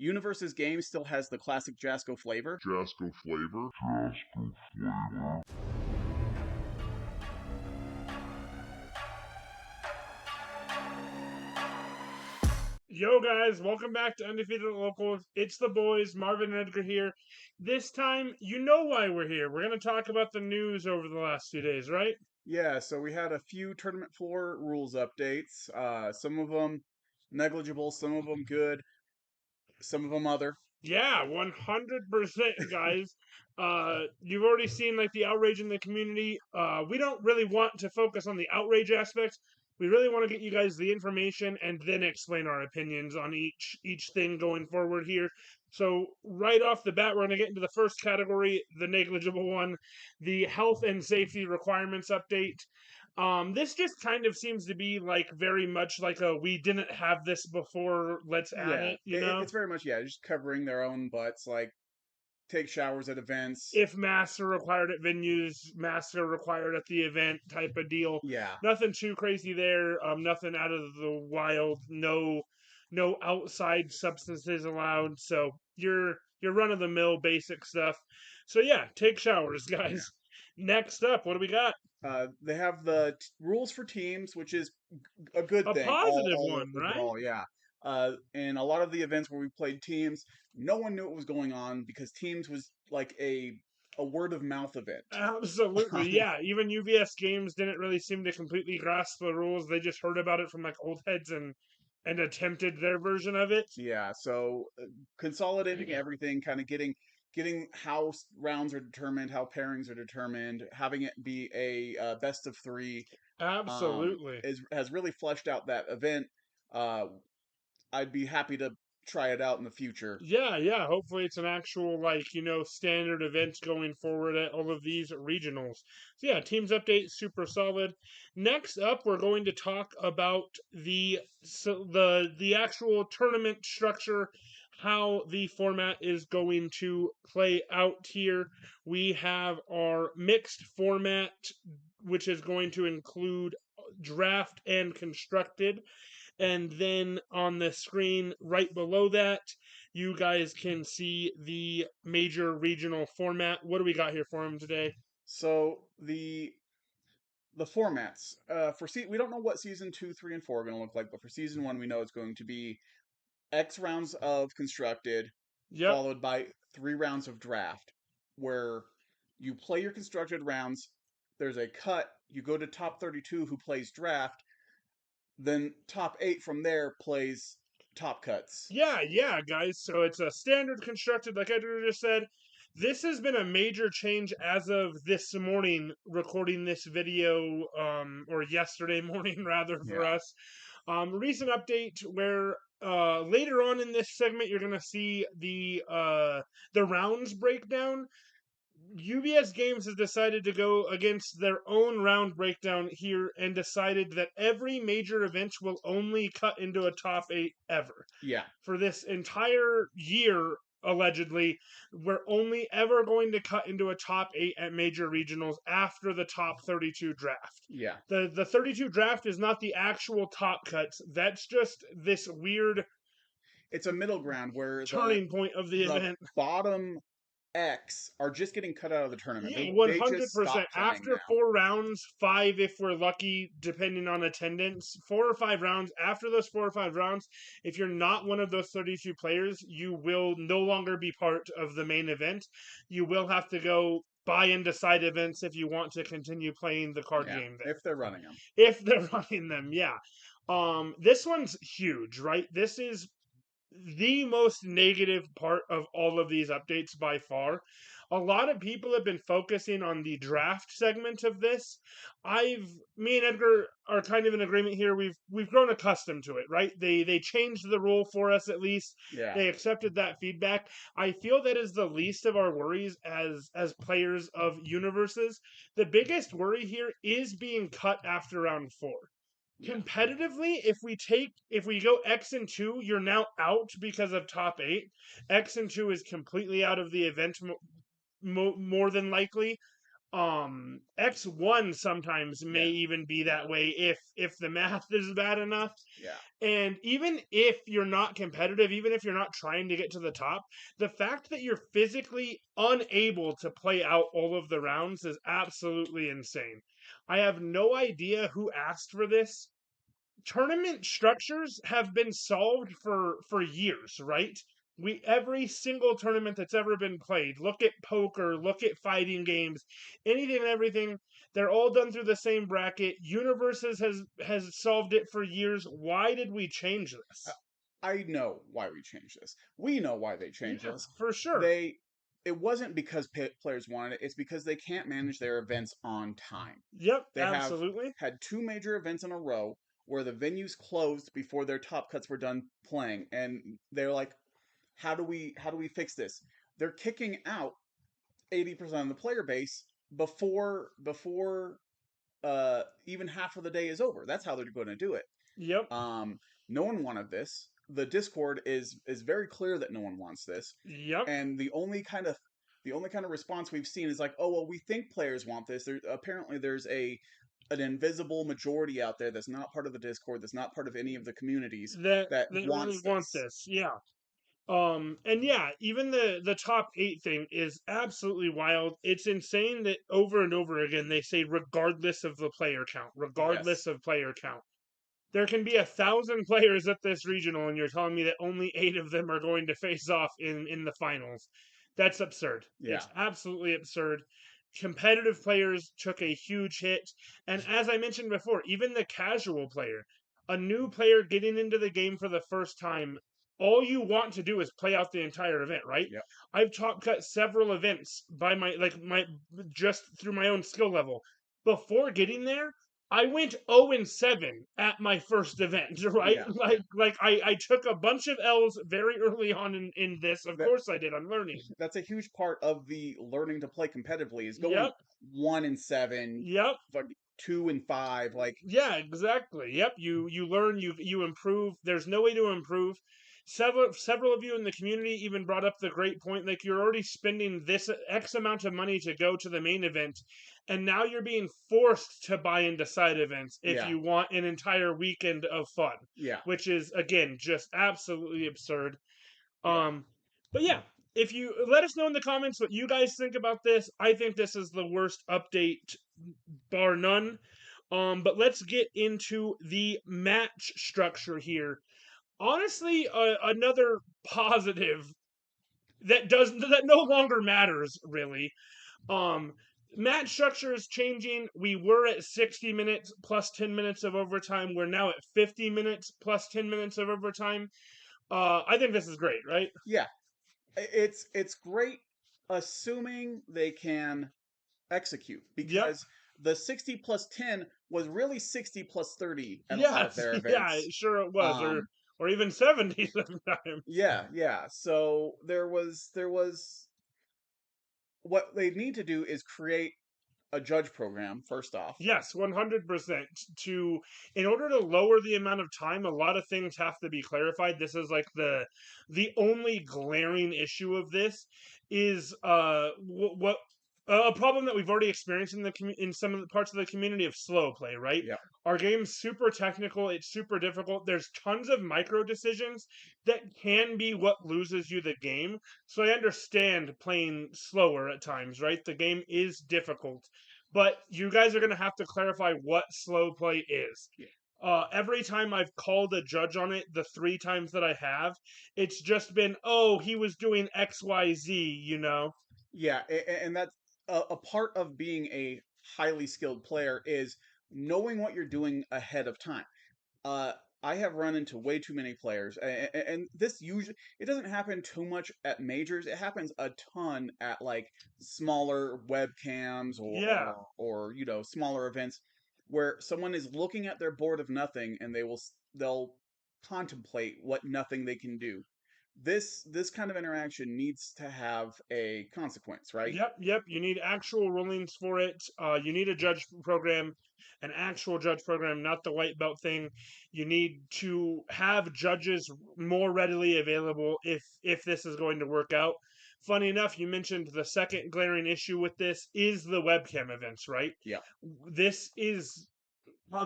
UniVersus game still has the classic Jasco flavor. Jasco flavor. Jasco flavor. Yo guys, welcome back to Undefeated Locals. It's the boys, Marvin and Edgar here. This time, you know why we're here. We're going to talk about the news over the last few days, right? Yeah, so we had a few tournament floor rules updates. Some of them negligible, some of them good, some of them other. Yeah, 100%, guys. You've already seen like the outrage in the community. We don't really want to focus on the outrage aspects. We really want to get you guys the information and then explain our opinions on each thing going forward here. So right off the bat, we're going to get into the first category, the negligible one, the health and safety requirements update. This just kind of seems to be like very much like a we didn't have this before, let's add Yeah, it, you know? it's very much, just covering their own butts, like take showers at events. If masks are required at venues, masks are required at the event type of deal. Yeah, Nothing too crazy there. Nothing out of the wild. No outside substances allowed. So your run of the mill basic stuff. So yeah, take showers, yeah. guys. Next up, what do we got? They have the rules for teams, which is a good A thing, positive all one, right? overall, yeah. In a lot of the events where we played teams, no one knew what was going on because teams was like a word of mouth event. Absolutely, yeah. Even UVS games didn't really seem to completely grasp the rules. They just heard about it from like old heads and attempted their version of it. Yeah, so consolidating everything, kind of getting how rounds are determined, how pairings are determined, having it be a best of three, Absolutely. is has really fleshed out that event. Uh, I'd be happy to try it out in the future. Yeah. Hopefully, it's an actual, like, standard event going forward at all of these regionals. So, yeah, teams update, super solid. Next up, we're going to talk about the actual tournament structure, how the format is going to play out here. We have our mixed format, which is going to include draft and constructed. And then on the screen right below that, you guys can see the major regional format. What do we got here for them today? So the formats we don't know what season 2, 3, and 4 are going to look like, but for season 1, we know it's going to be X rounds of constructed, Yep. followed by 3 rounds of draft, where you play your constructed rounds. There's a cut. You go to top 32 who plays draft. Then top 8 from there plays top cuts. Yeah, guys. So it's a standard constructed, like Edgar just said. This has been a major change as of this morning, recording this video, or yesterday morning, rather, for Yeah. us. Recent update where later on in this segment, you're going to see the rounds breakdown. UBS Games has decided to go against their own round breakdown here and decided that every major event will only cut into a top 8 ever. Yeah. For this entire year, allegedly, we're only ever going to cut into a top 8 at major regionals after the top 32 draft. Yeah. The 32 draft is not the actual top cuts. That's just this weird It's a middle ground where turning point of the the event. bottom X are just getting cut out of the tournament. Yeah, They just stop 100%. playing After now. 4 rounds, 5 if we're lucky, depending on attendance, 4 or 5 rounds, after those 4 or 5 rounds, if you're not one of those 32 players, you will no longer be part of the main event. You will have to go buy into side events if you want to continue playing the card Yeah, game there. if they're running them. If they're running them, yeah. This one's huge, right? This is the most negative part of all of these updates by far. A lot of people have been focusing on the draft segment of this. Me and Edgar are kind of in agreement here. We've grown accustomed to it, right? They changed the rule for us at least. Yeah. They accepted that feedback. I feel that is the least of our worries as players of UniVersus. The biggest worry here is being cut after round 4. Yeah. Competitively, if we go X and 2, you're now out because of top 8. X and 2 is completely out of the event more than likely. X1 sometimes may Yeah. even be that way if the math is bad enough. Yeah. And even if you're not competitive, even if you're not trying to get to the top, the fact that you're physically unable to play out all of the rounds is absolutely insane. I have no idea who asked for this. Tournament structures have been solved for years, right? We every single tournament that's ever been played, look at poker, look at fighting games, anything and everything, they're all done through the same bracket. UniVersus has solved it for years. Why did we change Uh, this? I know why we changed this. We know why they changed Yeah, this. for sure. They it wasn't because players wanted it. It's because they can't manage their events on time. Yep, They have absolutely. had two major events in a row where the venues closed before their top cuts were done playing, and they're like, how do we fix this? They're kicking out 80% of the player base before even half of the day is over. That's how they're going to do it. Yep. Um, no one wanted this. The Discord is very clear that no one wants this, Yep. and the only kind of response we've seen is like, oh well, we think players want this. Apparently there's an invisible majority out there that's not part of the Discord, that's not part of any of the communities that That really wants want this. this. Yeah. And yeah, even the top eight thing is absolutely wild. It's insane that over and over again they say regardless of the player count, regardless Yes. of player count. There can be 1,000 players at this regional, and you're telling me that only 8 of them are going to face off in the finals. That's absurd. It's Yeah. absolutely absurd. Competitive players took a huge hit, and as I mentioned before, even the casual player, a new player getting into the game for the first time, all you want to do is play out the entire event, right? Yep. I've top cut several events by my just through my own skill level. Before getting there, I went 0 and 7 at my first event, right? Yeah. Yeah. I took a bunch of L's very early on in this. Of That course I did. I'm learning. that's a huge part of the learning to play competitively is going Yep. 1 and 7, Yep. like 2 and 5. Like, Yeah, exactly. Yep. You learn, you improve. There's no way to improve. Several of you in the community even brought up the great point. Like you're already spending this X amount of money to go to the main event, and now you're being forced to buy into side events if yeah. you want an entire weekend of fun, Yeah. which is again just absolutely absurd. Yeah. Um, but yeah, if you let us know in the comments what you guys think about this, I think this is the worst update bar none. But let's get into the match structure here. Honestly, another positive that no longer matters really. Um, Match structure is changing. We were at 60 minutes plus 10 minutes of overtime. We're now at 50 minutes plus 10 minutes of overtime. I think this is great, right? Yeah. It's great, assuming they can execute, Yep. because the 60 plus 10 was really 60 plus 30 at a lot of Yes. their Yeah. events. Sure it was, Um, or even 70 sometimes. yeah, yeah. So there was what they need to do is create a judge program first off. Yes, 100%. To in order to lower the amount of time, a lot of things have to be clarified. This is like the only glaring issue of this is what a problem that we've already experienced in in some of the parts of the community of slow play, right? Yeah, Our game's super technical, it's super difficult. There's tons of micro decisions that can be what loses you the game. So I understand playing slower at times, right? The game is difficult, but you guys are going to have to clarify what slow play is. yeah, Every time I've called a judge on it, the 3 times that I have, it's just been, oh, he was doing XYZ, you know? yeah. And that's a part of being a highly skilled player is knowing what you're doing ahead of time. Uh, I have run into way too many players, and this usually it doesn't happen too much at majors. It happens a ton at like smaller webcams Yeah. or smaller events where someone is looking at their board of nothing and they'll contemplate what nothing they can do. This kind of interaction needs to have a consequence, right? Yep, yep. You need actual rulings for it. You need a judge program, an actual judge program, not the white belt thing. You need to have judges more readily available if this is going to work out. Funny enough, you mentioned the second glaring issue with this is the webcam events, right? Yeah. This is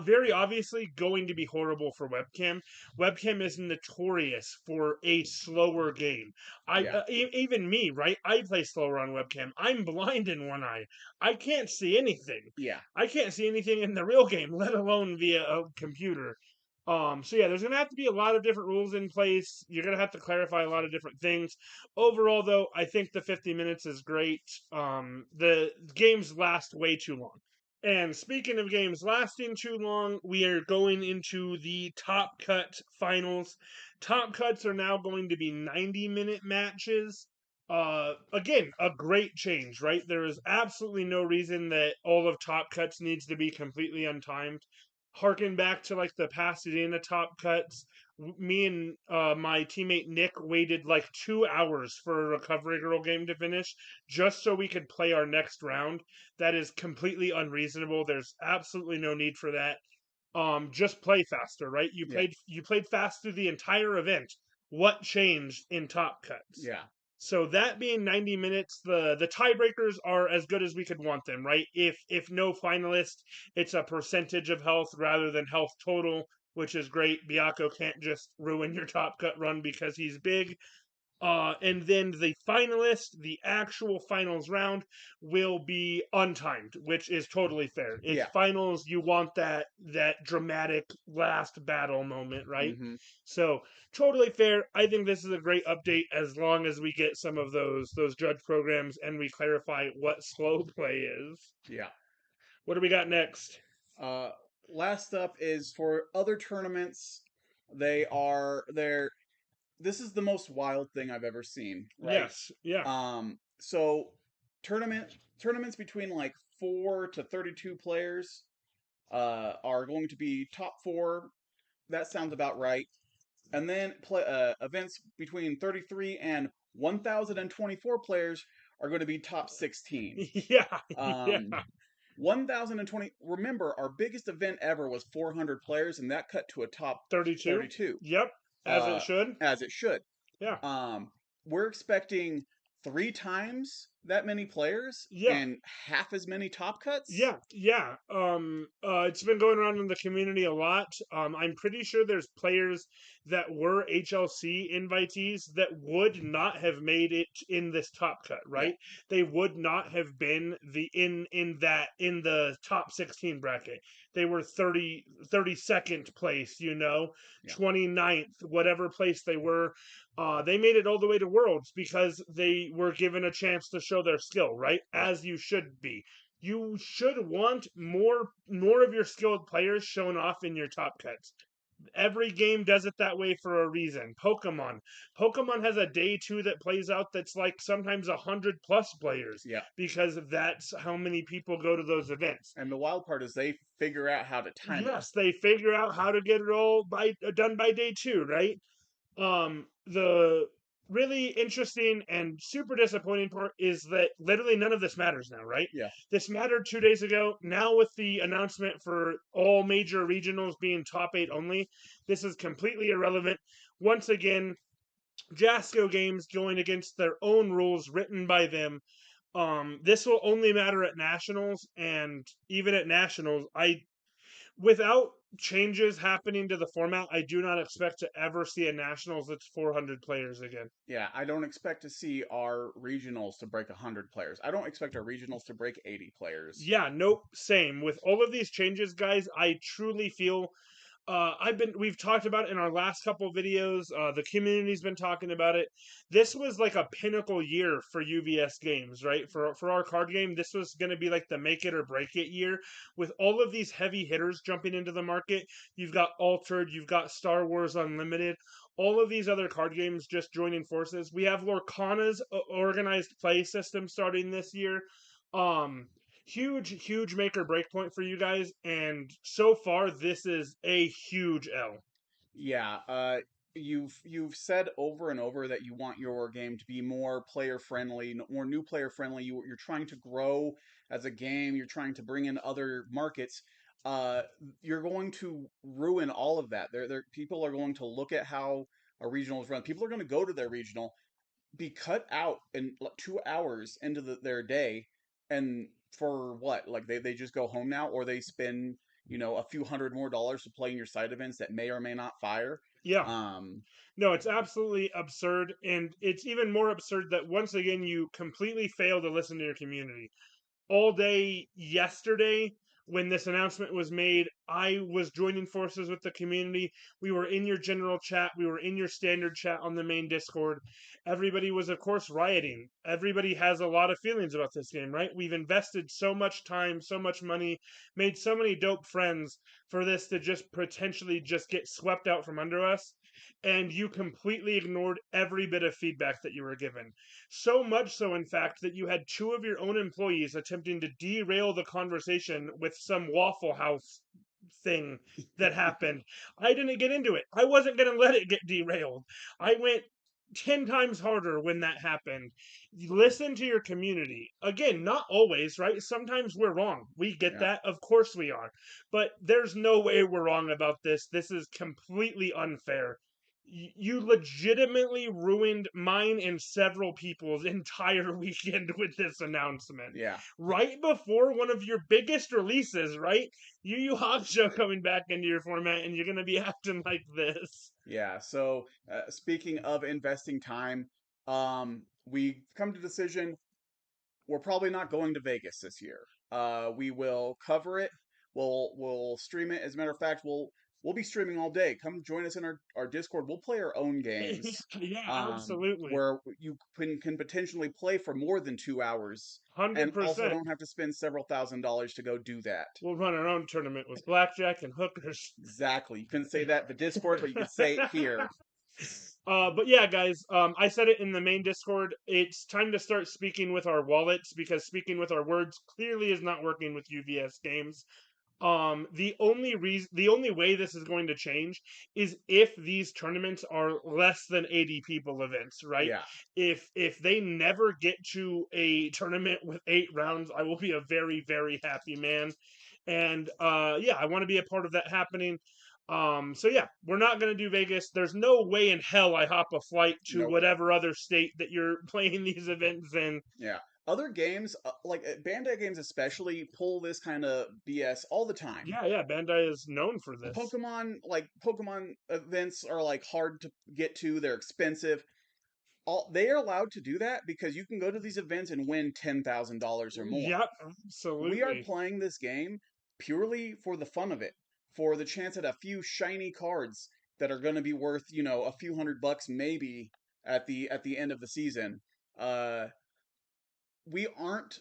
very obviously going to be horrible for webcam. Webcam is notorious for a slower game. Yeah. Even me, right? I play slower on webcam. I'm blind in one eye. I can't see anything. Yeah. I can't see anything in the real game, let alone via a computer. So yeah, there's gonna have to be a lot of different rules in place. You're gonna have to clarify a lot of different things. Overall, though, I think the 50 minutes is great. The games last way too long. And speaking of games lasting too long, we are going into the Top Cut finals. Top Cuts are now going to be 90-minute matches. Again, a great change, right? There is absolutely no reason that all of Top Cuts needs to be completely untimed. Harken back to like the Pasadena Top Cuts. Me and my teammate Nick waited like 2 hours for a Recovery Girl game to finish just so we could play our next round. That is completely unreasonable. There's absolutely no need for that. Just play faster, right? Yeah. You played fast through the entire event. What changed in Top Cuts? Yeah. So that being 90 minutes, the tiebreakers are as good as we could want them, right? If no finalist, it's a percentage of health rather than health total, which is great. Biako can't just ruin your top cut run because he's big. And then the finalist, the actual finals round, will be untimed, which is totally fair. It's Yeah. finals, you want that dramatic last battle moment, right? Mm-hmm. So totally fair. I think this is a great update as long as we get some of those judge programs and we clarify what slow play is. Yeah. What do we got next? Uh, Last up is for other tournaments. They're this is the most wild thing I've ever seen, right? Yes, yeah. So tournaments between like 4 to 32 players are going to be top four. That sounds about right. And then events between 33 and 1,024 players are going to be top 16. Yeah, yeah. Um, 1,020. Remember, our biggest event ever was 400 players, and that cut to a top 32. 32, Yep, as it should. as it should. Yeah. We're expecting 3 times that many players Yeah. and half as many top cuts. Yeah, yeah. It's been going around in the community a lot. I'm pretty sure there's players that were HLC invitees that would not have made it in this top cut, Yeah, right? They would not have been in the top 16 bracket. They were 32nd place, yeah, 29th, whatever place they were. They made it all the way to Worlds because they were given a chance to show their skill, right? yeah. As you should be. You should want more of your skilled players shown off in your top cuts. Every game does it that way for a reason. Pokemon has a day two that plays out that's like sometimes 100+ players Yeah. because that's how many people go to those events. And the wild part is they figure out how to time it. Yes, they figure out how to get it all done by day two, right? The really interesting and super disappointing part is that literally none of this matters now, right? Yeah. This mattered 2 days ago. Now, with the announcement for all major regionals being top eight only, this is completely irrelevant. Once again, Jasco Games going against their own rules written by them. This will only matter at nationals, and even at nationals, without changes happening to the format, I do not expect to ever see a nationals that's 400 players again. Yeah, I don't expect to see our regionals to break 100 players. I don't expect our regionals to break 80 players. Yeah, nope, same. With all of these changes, guys, I truly feel we've talked about it in our last couple of videos. The community's been talking about it. This was like a pinnacle year for UVS games, right? For our card game, this was going to be like the make it or break it year. With all of these heavy hitters jumping into the market, you've got Altered, you've got Star Wars Unlimited, all of these other card games just joining forces. We have Lorcana's organized play system starting this year. Um, huge make or break point for you guys, and so far this is a huge L. Yeah, you've said over and over that you want your game to be more player friendly, more new player friendly. You're trying to grow as a game. You're trying to bring in other markets. Uh, you're going to ruin all of that. People are going to look at how a regional is run. People are going to go to their regional. be cut out in 2 hours into their day, and for what? Like they just go home now, or they spend a few hundred more dollars to play in your side events that may or may not fire. Yeah. Um, No, it's absolutely absurd. And it's even more absurd that once again, you completely fail to listen to your community. All day yesterday, when this announcement was made, I was joining forces with the community. We were in your general chat, we were in your standard chat on the main Discord. Everybody was, of course, rioting. Everybody has a lot of feelings about this game, right? We've invested so much time, so much money, made so many dope friends for this to just potentially just get swept out from under us. And you completely ignored every bit of feedback that you were given. So much so, in fact, that you had two of your own employees attempting to derail the conversation with some Waffle House thing that happened. I didn't get into it. I wasn't going to let it get derailed. I went 10 times harder when that happened. Listen to your community. Again, not always, right? Sometimes we're wrong. We get yeah, that. Of course we are. But there's no way we're wrong about this. This is completely unfair. You legitimately ruined mine and several people's entire weekend with this announcement. yeah, Right before one of your biggest releases, right? Yu Hakusho coming back into your format, and you're going to be acting like this. yeah. So speaking of investing time, we've come to a decision. We're probably not going to Vegas this year. We will cover it. We'll stream it. As a matter of fact, we'll be streaming all day. Come join us in our Discord. We'll play our own games, Yeah, absolutely. where you can potentially play for more than 2 hours, and also 100%. don't have to spend several $1,000s to go do that. We'll run our own tournament with blackjack and hookers. Exactly. You couldn't say that in the Discord, but you could say it here. But yeah, guys, I said it in the main Discord. It's time to start speaking with our wallets because speaking with our words clearly is not working with UVS games. The only way this is going to change is if these tournaments are less than 80 people events, right? Yeah. If they never get to a tournament with 8 rounds, I will be a very, very happy man. And yeah, I want to be a part of that happening. So yeah, we're not going to do Vegas. There's no way in hell I hop a flight to Nope. whatever other state that you're playing these events in. Yeah. Other games, like Bandai games especially, pull this kind of BS all the time. Yeah, yeah, Bandai is known for this. Pokemon events are like hard to get to. They're expensive. They are allowed to do that because you can go to these events and win $10,000 or more. Yep, We are absolutely. playing this game purely for the fun of it, for the chance at a few shiny cards that are going to be worth, a few $100 maybe at the end of the season. Uh, we aren't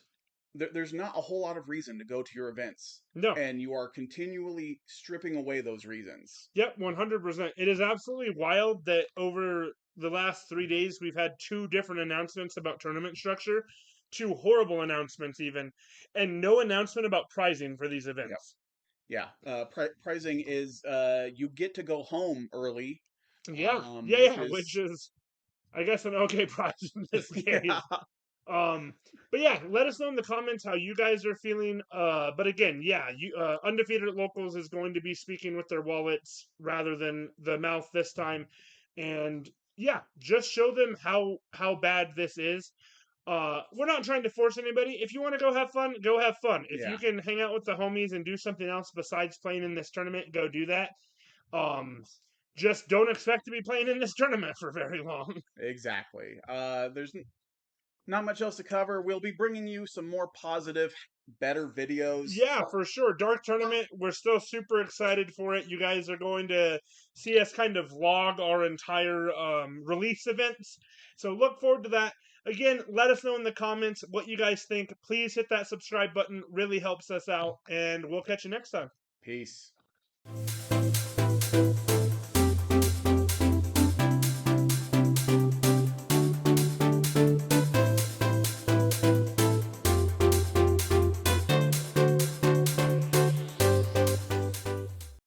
there's not a whole lot of reason to go to your events, No. and you are continually stripping away those reasons. Yep, 100%. It is absolutely wild that over the last 3 days we've had two different announcements about tournament structure, two horrible announcements even, and no announcement about pricing for these Yep. events. Yeah. Pricing is you get to go home early, Yeah, yeah, which yeah, is which is I guess an okay price in this yeah, case. But yeah, let us know in the comments how you guys are feeling. But again, yeah, you undefeated locals is going to be speaking with their wallets rather than the mouth this time, and yeah, just show them how bad this is. We're not trying to force anybody. If you want to go have fun, go have fun. If you yeah, can hang out with the homies and do something else besides playing in this tournament, go do that. Um, just don't expect to be playing in this tournament for very long. exactly. There's not much else to cover. We'll be bringing you some more positive, better videos. Yeah, for sure. Dark Tournament, we're still super excited for it. You guys are going to see us kind of vlog our entire release events. So look forward to that. Again, let us know in the comments what you guys think. Please hit that subscribe button. Really helps us out. And we'll catch you next time. Peace.